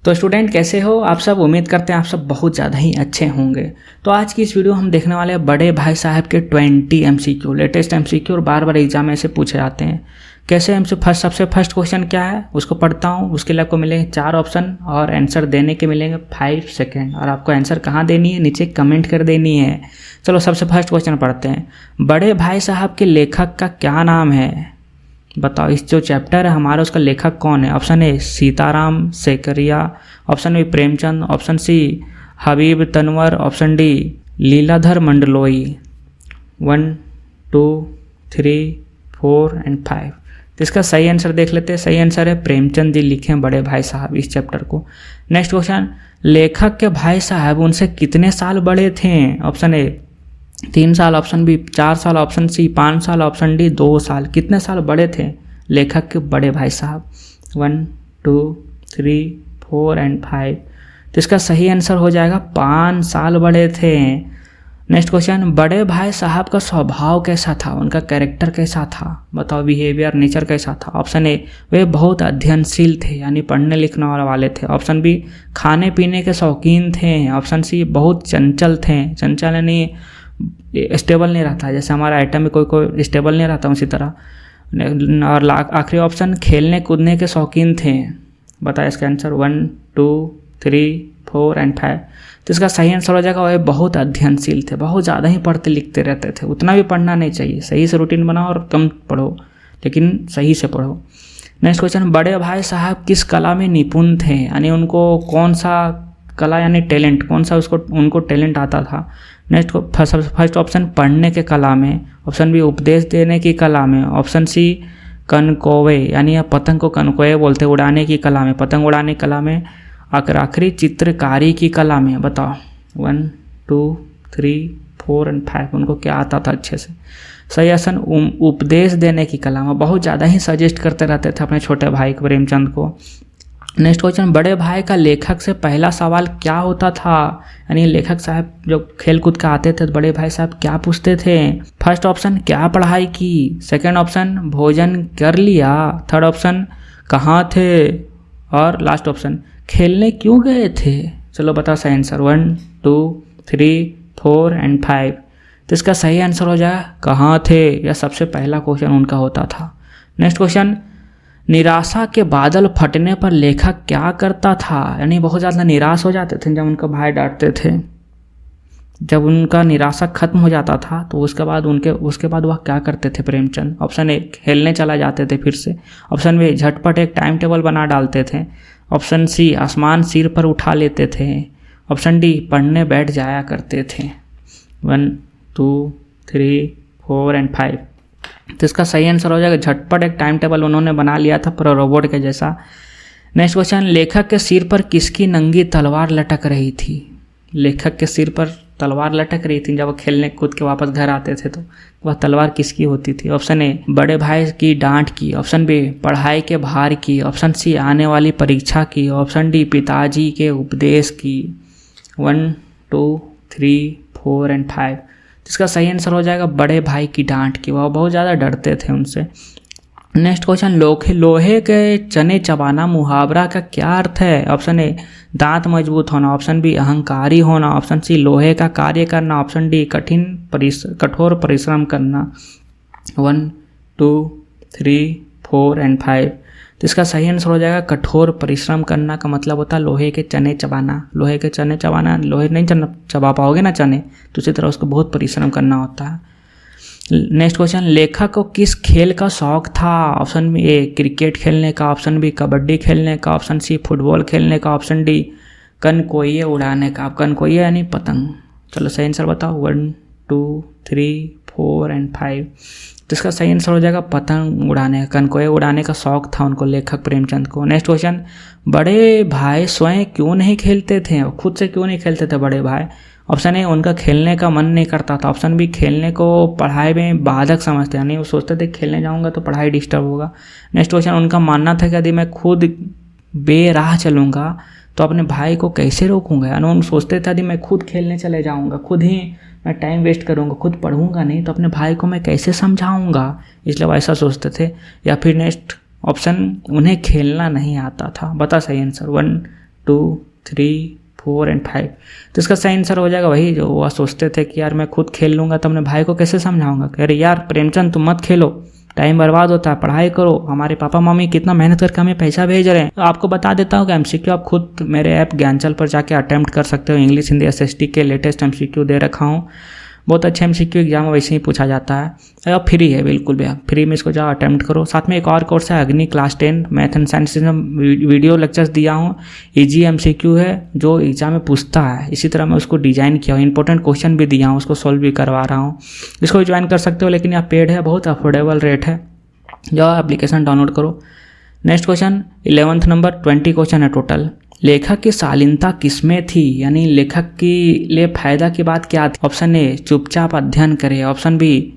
तो स्टूडेंट कैसे हो आप सब। उम्मीद करते हैं आप सब बहुत ज़्यादा ही अच्छे होंगे। तो आज की इस वीडियो हम देखने वाले हैं बड़े भाई साहब के 20 MCQ लेटेस्ट MCQ और बार बार एग्जाम में से पूछे जाते हैं। कैसे सबसे फर्स्ट क्वेश्चन क्या है उसको पढ़ता हूँ। उसके लिए आपको मिलेंगे 4 ऑप्शन और आंसर देने के मिलेंगे 5 सेकेंड। और आपको आंसर कहाँ देनी है, नीचे कमेंट कर देनी है। चलो सबसे फर्स्ट क्वेश्चन पढ़ते हैं। बड़े भाई साहब के लेखक का क्या नाम है? बताओ, इस जो चैप्टर है हमारा उसका लेखक कौन है? Option A Sitaram Sekaria, option B Premchand, option C Habib Tanvir, option D Leeladhar Mandloi. 1 2 3 4 and 5। तो इसका सही आंसर देख लेते हैं। सही आंसर है प्रेमचंद जी लिखे हैं बड़े भाई साहब इस चैप्टर को। नेक्स्ट क्वेश्चन, लेखक के भाई साहब उनसे कितने साल बड़े थे? ऑप्शन ए 3 साल, ऑप्शन बी 4 साल, ऑप्शन सी 5 साल, ऑप्शन डी 2 साल। कितने साल बड़े थे लेखक के बड़े भाई साहब? 1 2 3 4 एंड 5। तो इसका सही आंसर हो जाएगा 5 साल बड़े थे। नेक्स्ट क्वेश्चन, बड़े भाई साहब का स्वभाव कैसा था, उनका कैरेक्टर कैसा था? बताओ, बिहेवियर नेचर कैसा था? ऑप्शन ए वे बहुत अध्ययनशील थे यानी पढ़ने लिखने वाले थे। ऑप्शन बी खाने पीने के शौकीन थे। ऑप्शन सी बहुत चंचल थे। चंचल यानी स्टेबल नहीं रहता, जैसे हमारा आइटम में कोई स्टेबल नहीं रहता उसी तरह। और आखिरी ऑप्शन खेलने कूदने के शौकीन थे। बताया इसका आंसर 1 2 3 4 एंड 5। तो इसका सही आंसर हो जाएगा वह बहुत अध्ययनशील थे, बहुत ज़्यादा ही पढ़ते लिखते रहते थे। उतना भी पढ़ना नहीं चाहिए, सही से रूटीन बनाओ और कम पढ़ो लेकिन सही से पढ़ो। नेक्स्ट क्वेश्चन, बड़े भाई साहब किस कला में निपुण थे यानी उनको कौन सा कला यानी टैलेंट कौन सा उनको टैलेंट आता था? नेक्स्ट फर्स्ट ऑप्शन पढ़ने के कला में, ऑप्शन बी उपदेश देने की कला में, ऑप्शन सी कनकोवे यानी पतंग को कनकोवे बोलते उड़ाने की कला में, पतंग उड़ाने की कला में, आखिरी चित्रकारी की कला में। बताओ 1 2 3 4 एंड 5 उनको क्या आता था अच्छे से? सही आंसर उपदेश देने की कला में। बहुत ज़्यादा ही सजेस्ट करते रहते थे अपने छोटे भाई प्रेमचंद को। नेक्स्ट क्वेश्चन, बड़े भाई का लेखक से पहला सवाल क्या होता था यानी लेखक साहब जब खेल कूद का आते थे तो बड़े भाई साहब क्या पूछते थे? फर्स्ट ऑप्शन क्या पढ़ाई की, सेकंड ऑप्शन भोजन कर लिया, थर्ड ऑप्शन कहाँ थे, और लास्ट ऑप्शन खेलने क्यों गए थे? चलो बताओ सही आंसर 1 2 3 4 एंड 5। तो इसका सही आंसर हो जाए कहाँ थे। यह सबसे पहला क्वेश्चन उनका होता था। नेक्स्ट क्वेश्चन, निराशा के बादल फटने पर लेखक क्या करता था यानी बहुत ज़्यादा निराश हो जाते थे जब उनका भाई डांटते थे। जब उनका निराशा खत्म हो जाता था तो उसके बाद वह क्या करते थे प्रेमचंद? ऑप्शन ए खेलने चला जाते थे फिर से, ऑप्शन बी झटपट एक टाइम टेबल बना डालते थे, ऑप्शन सी आसमान सिर पर उठा लेते थे, ऑप्शन डी पढ़ने बैठ जाया करते थे। 1 2 3 4 एंड 5। तो इसका सही आंसर हो जाएगा झटपट एक टाइम टेबल उन्होंने बना लिया था पर रोबोट के जैसा। नेक्स्ट क्वेश्चन, लेखक के सिर पर किसकी नंगी तलवार लटक रही थी? लेखक के सिर पर तलवार लटक रही थी जब वो खेलने कूद के वापस घर आते थे तो वह तलवार किसकी होती थी? ऑप्शन ए बड़े भाई की डांट की, ऑप्शन बी पढ़ाई के भार की, ऑप्शन सी आने वाली परीक्षा की, ऑप्शन डी पिताजी के उपदेश की। 1 2 3 4 एंड 5। इसका सही आंसर हो जाएगा बड़े भाई की डांट की, वह बहुत ज़्यादा डरते थे उनसे। नेक्स्ट क्वेश्चन, लोहे के चने चबाना मुहावरा का क्या अर्थ है? ऑप्शन ए दांत मजबूत होना, ऑप्शन बी अहंकारी होना, ऑप्शन सी लोहे का कार्य करना, ऑप्शन डी कठोर परिश्रम करना। 1 2 3 4 एंड 5। तो इसका सही आंसर हो जाएगा कठोर परिश्रम करना का मतलब होता है लोहे के चने चबाना। लोहे के चने चबाना, लोहे नहीं चबा पाओगे ना चने तो उसी तरह उसको बहुत परिश्रम करना होता है। नेक्स्ट क्वेश्चन, लेखक को किस खेल का शौक था? ऑप्शन बी ए क्रिकेट खेलने का, ऑप्शन बी कबड्डी खेलने का, ऑप्शन सी फुटबॉल खेलने का, ऑप्शन डी कनकोइये उड़ाने का। कनकोइये यानी पतंग। चलो सही आंसर बताओ 1 2 3 4 एंड 5। तो इसका सही आंसर हो जाएगा पतंग उड़ाने, कनकोइये उड़ाने का शौक था उनको लेखक प्रेमचंद को। नेक्स्ट क्वेश्चन, बड़े भाई स्वयं क्यों नहीं खेलते थे, खुद से क्यों नहीं खेलते थे बड़े भाई? ऑप्शन ए उनका खेलने का मन नहीं करता था, ऑप्शन बी खेलने को पढ़ाई में बाधक समझते यानी वो सोचते थे खेलने जाऊंगा तो पढ़ाई डिस्टर्ब होगा। नेक्स्ट क्वेश्चन, उनका मानना था कि यदि मैं खुद बेराह चलूँगा तो अपने भाई को कैसे रोकूंगा यानी उन सोचते थे यदि मैं खुद खेलने चले जाऊँगा, खुद ही मैं टाइम वेस्ट करूँगा, खुद पढ़ूंगा नहीं तो अपने भाई को मैं कैसे समझाऊँगा, इसलिए वो ऐसा सोचते थे। या फिर नेक्स्ट ऑप्शन उन्हें खेलना नहीं आता था। बता सही आंसर 1 2, 3, 4 एंड 5। तो इसका सही आंसर हो जाएगा वही जो वह सोचते थे कि यार मैं खुद खेल लूँगा तो अपने भाई को कैसे समझाऊंगा। कह रहे यार प्रेमचंद तुम मत खेलो, टाइम बर्बाद होता है, पढ़ाई करो, हमारे पापा मम्मी कितना मेहनत करके हमें पैसा भेज रहे हैं। तो आपको बता देता हूँ कि एमसीक्यू आप खुद मेरे ऐप ज्ञानचल पर जाके अटेम्प्ट कर सकते हो। इंग्लिश हिंदी एसएसटी के लेटेस्ट एमसीक्यू दे रखा हूँ, बहुत अच्छे एमसीक्यू एग्जाम वैसे ही पूछा जाता है और फ्री है, बिल्कुल भी फ्री में इसको जाओ अटेम्प्ट करो। साथ में एक और कोर्स है अग्नि क्लास 10 मैथ एंड साइंस में वीडियो लेक्चर्स दिया हूँ, इजी एमसीक्यू है जो एग्जाम में पूछता है, इसी तरह मैं उसको डिजाइन किया हूँ, इंपॉर्टेंट क्वेश्चन भी दिया हूँ, उसको सॉल्व भी करवा रहा हूँ। इसको ज्वाइन कर सकते हो, लेकिन यह पेड है, बहुत अफोर्डेबल रेट है, जाओ एप्लीकेशन डाउनलोड करो। Next question 11th number, 20 question है टोटल। लेखक की शालीनता किसमें थी, यानी लेखक की लिए फायदा की बात क्या थी। ऑप्शन ए चुपचाप अध्ययन करे, ऑप्शन बी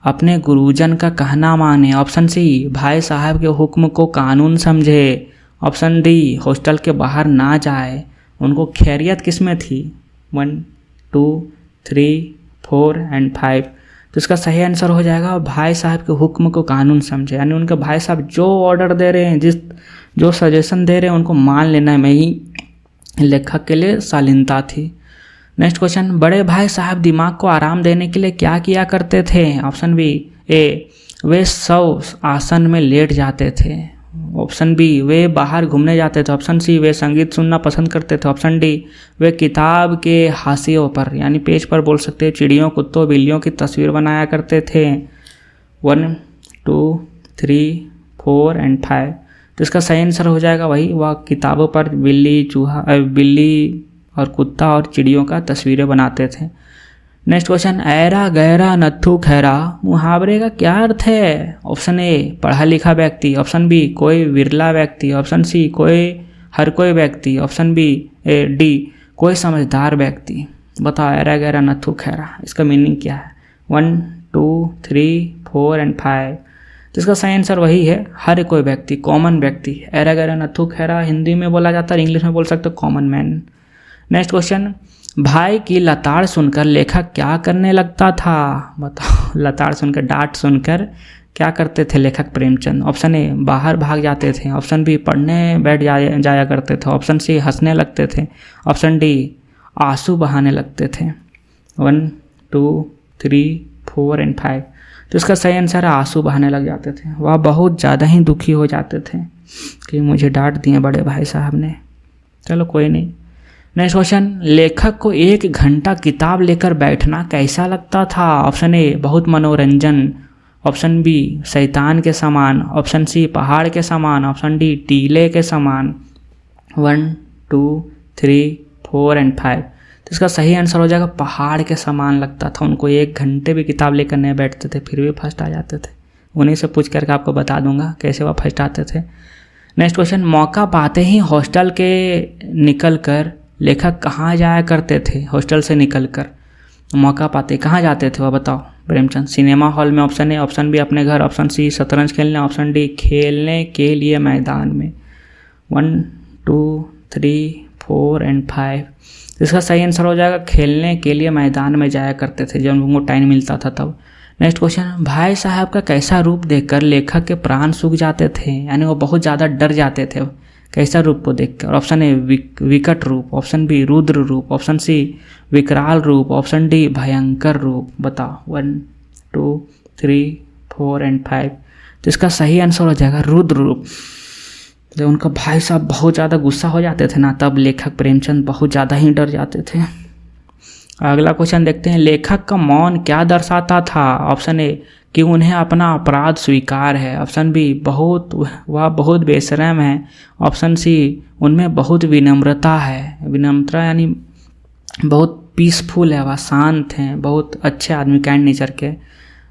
अपने गुरुजन का कहना माने, ऑप्शन सी भाई साहब के हुक्म को कानून समझे, ऑप्शन डी हॉस्टल के बाहर ना जाए। उनको खैरियत किसमें थी, 1, 2, 3, 4 एंड 5। तो इसका सही आंसर हो जाएगा भाई साहब के हुक्म को कानून समझे, यानी उनके भाई साहब जो ऑर्डर दे रहे हैं, जो सजेशन दे रहे हैं उनको मान लेना में ही लेखक के लिए शालीनता थी। नेक्स्ट क्वेश्चन, बड़े भाई साहब दिमाग को आराम देने के लिए क्या किया करते थे। ऑप्शन बी ए वे सब आसन में लेट जाते थे, ऑप्शन बी वे बाहर घूमने जाते थे, ऑप्शन सी वे संगीत सुनना पसंद करते थे, ऑप्शन डी वे किताब के हाशियों पर यानी पेज पर बोल सकते हैं चिड़ियों कुत्तों बिल्लियों की तस्वीर बनाया करते थे। 1, 2, 3, 4 एंड 5। तो इसका सही आंसर हो जाएगा वही, वह किताबों पर बिल्ली और कुत्ता और चिड़ियों का तस्वीरें बनाते थे। नेक्स्ट क्वेश्चन, ऐरा गहरा नत्थु खैरा मुहावरे का क्या अर्थ है। ऑप्शन ए पढ़ा लिखा व्यक्ति, ऑप्शन बी कोई विरला व्यक्ति, ऑप्शन सी हर कोई व्यक्ति, ऑप्शन बी डी कोई समझदार व्यक्ति। बताओ ऐरा गहरा नत्थु खैरा इसका मीनिंग क्या है। 1, 2, 3, 4 एंड 5। तो इसका सही आंसर वही है, हर कोई व्यक्ति, कॉमन व्यक्ति। ऐरा गहरा नत्थु खैरा हिंदी में बोला जाता है, इंग्लिश में बोल सकते हो कॉमन मैन। नेक्स्ट क्वेश्चन, भाई की लताड़ सुनकर लेखक क्या करने लगता था। बताओ लताड़ सुनकर, डांट सुनकर क्या करते थे लेखक प्रेमचंद। ऑप्शन ए बाहर भाग जाते थे, ऑप्शन बी पढ़ने बैठ जाया करते थे, ऑप्शन सी हंसने लगते थे, ऑप्शन डी आंसू बहाने लगते थे। 1, 2, 3, 4 एंड 5। तो इसका सही आंसर है आंसू बहाने लग जाते थे, वह बहुत ज़्यादा ही दुखी हो जाते थे कि मुझे डांट दिए बड़े भाई साहब ने। चलो कोई नहीं। नेक्स्ट क्वेश्चन, लेखक को 1 घंटा किताब लेकर बैठना कैसा लगता था। ऑप्शन ए बहुत मनोरंजन, ऑप्शन बी शैतान के समान, ऑप्शन सी पहाड़ के समान, ऑप्शन डी टीले के समान। 1, 2, 3, 4 एंड 5। तो इसका सही आंसर हो जाएगा पहाड़ के समान लगता था उनको, 1 घंटे भी किताब लेकर नहीं बैठते थे फिर भी फर्स्ट आ जाते थे। उन्हीं से पूछ करके आपको बता दूंगा कैसे वह फर्स्ट आते थे। नेक्स्ट क्वेश्चन, मौका पाते ही हॉस्टल के निकल कर लेखक कहाँ जाया करते थे। हॉस्टल से निकलकर मौका पाते कहाँ जाते थे वह बताओ प्रेमचंद। सिनेमा हॉल में, ऑप्शन ए, ऑप्शन बी अपने घर, ऑप्शन सी शतरंज खेलने, ऑप्शन डी खेलने के लिए मैदान में। 1, 2, 3, 4 एंड 5। इसका सही आंसर हो जाएगा खेलने के लिए मैदान में जाया करते थे जब उनको टाइम मिलता था तब। नेक्स्ट क्वेश्चन, भाई साहब का कैसा रूप देखकर लेखक के प्राण सूख जाते थे, यानी वो बहुत ज़्यादा डर जाते थे कैसा रूप को देखकर। ऑप्शन ए विकट रूप, ऑप्शन बी रुद्र रूप, ऑप्शन सी विकराल रूप, ऑप्शन डी भयंकर रूप। बताओ 1, 2, 3, 4 एंड 5। तो इसका सही आंसर हो जाएगा रुद्र रूप। जब उनका भाई साहब बहुत ज़्यादा गुस्सा हो जाते थे ना तब लेखक प्रेमचंद बहुत ज़्यादा ही डर जाते थे। अगला क्वेश्चन देखते हैं, लेखक का मौन क्या दर्शाता था। ऑप्शन ए कि उन्हें अपना अपराध स्वीकार है, ऑप्शन बी वह बहुत बेशरम है, ऑप्शन सी उनमें बहुत विनम्रता है, विनम्रता यानी बहुत पीसफुल है, वह शांत हैं, बहुत अच्छे आदमी, काइंड नेचर के।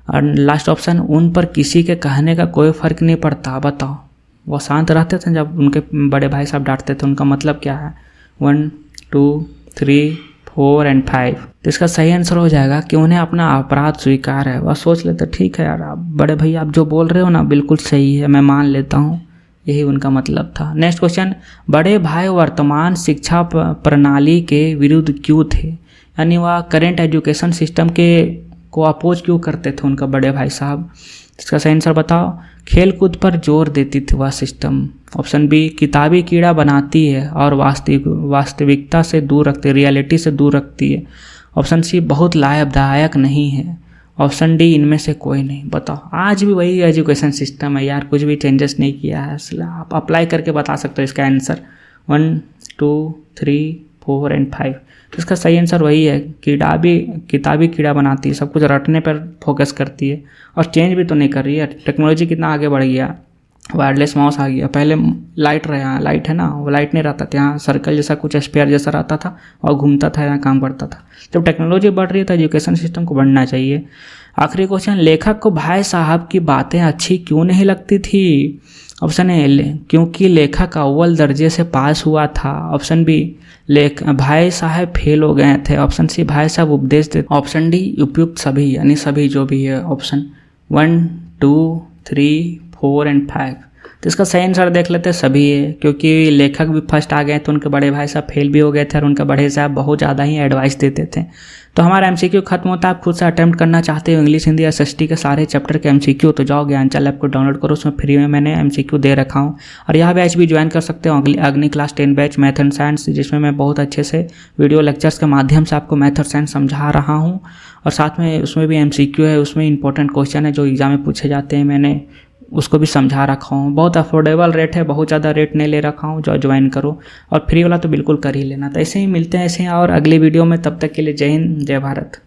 और लास्ट ऑप्शन उन पर किसी के कहने का कोई फ़र्क नहीं पड़ता। बताओ वह शांत रहते थे जब उनके बड़े भाई साहब डांटते थे, उनका मतलब क्या है। 1, 2, 3, 4 एंड 5। तो इसका सही आंसर हो जाएगा कि उन्हें अपना अपराध स्वीकार है। वह सोच लेते ठीक है यार आप बड़े भैया आप जो बोल रहे हो ना बिल्कुल सही है, मैं मान लेता हूँ, यही उनका मतलब था। नेक्स्ट क्वेश्चन, बड़े भाई वर्तमान शिक्षा प्रणाली के विरुद्ध क्यों थे, यानी वह करेंट एजुकेशन सिस्टम को अपोज क्यों करते थे उनका बड़े भाई साहब। इसका सही आंसर बताओ। खेल कूद पर जोर देती थी वह सिस्टम। ऑप्शन बी, किताबी कीड़ा बनाती है और वास्तविकता से दूर रखती है, रियलिटी से दूर रखती है। ऑप्शन सी, बहुत लाभदायक नहीं है। ऑप्शन डी, इनमें से कोई नहीं। बताओ, आज भी वही एजुकेशन सिस्टम है यार, कुछ भी चेंजेस नहीं किया है। इसलिए आप अप्लाई करके बता सकते हो इसका आंसर 1, 2, 3, 4 एंड 5। तो इसका सही आंसर वही है, किताबी कीड़ा बनाती है, सब कुछ रटने पर फोकस करती है और चेंज भी तो नहीं कर रही है। टेक्नोलॉजी कितना आगे बढ़ गया, वायरलेस माउस आ गया। पहले लाइट लाइट है ना, वो लाइट नहीं रहता था, यहाँ सर्कल जैसा कुछ स्पेयर जैसा रहता था और घूमता था, यहाँ काम करता था। जब टेक्नोलॉजी बढ़ रही है तो एजुकेशन सिस्टम को बढ़ना चाहिए। आखिरी क्वेश्चन, लेखक को भाई साहब की बातें अच्छी क्यों नहीं लगती थी? ऑप्शन ए, क्योंकि लेखक अव्वल दर्जे से पास हुआ था। ऑप्शन बी, भाई साहब फेल हो गए थे। ऑप्शन सी, भाई साहब उपदेश देते। ऑप्शन डी, उपयुक्त सभी, यानी सभी जो भी है। Option 1, 2, 3, 4 and 5। तो इसका सही आंसर देख लेते हैं, सभी है, क्योंकि लेखक भी फर्स्ट आ गए तो उनके बड़े भाई साहब फेल भी हो गए थे और उनके बड़े साहब बहुत ज़्यादा ही एडवाइस देते थे। तो हमारा एमसीक्यू खत्म होता है। आप खुद से अटेम्प्ट करना चाहते हो इंग्लिश, हिंदी, एसएसटी के सारे चैप्टर के एमसीक्यू, तो जाओ ज्ञानचल ऐप को डाउनलोड करो, उसमें फ्री में मैंने एमसीक्यू दे रखा हूँ। और यह बैच भी ज्वाइन कर सकते हो, अग्नि class 10 batch math and science, जिसमें मैं बहुत अच्छे से वीडियो लेक्चर्स के माध्यम से आपको मैथ और साइंस समझा रहा हूँ। और साथ में उसमें भी एमसीक्यू है, उसमें इंपॉर्टेंट क्वेश्चन है जो एग्जाम में पूछे जाते हैं, मैंने उसको भी समझा रखा हूँ। बहुत अफोर्डेबल रेट है, बहुत ज़्यादा रेट नहीं ले रखा हूँ, जो ज्वाइन करो। और फ्री वाला तो बिल्कुल कर ही लेना। तो ऐसे ही मिलते हैं ऐसे ही और अगली वीडियो में, तब तक के लिए जय हिंद, जय भारत।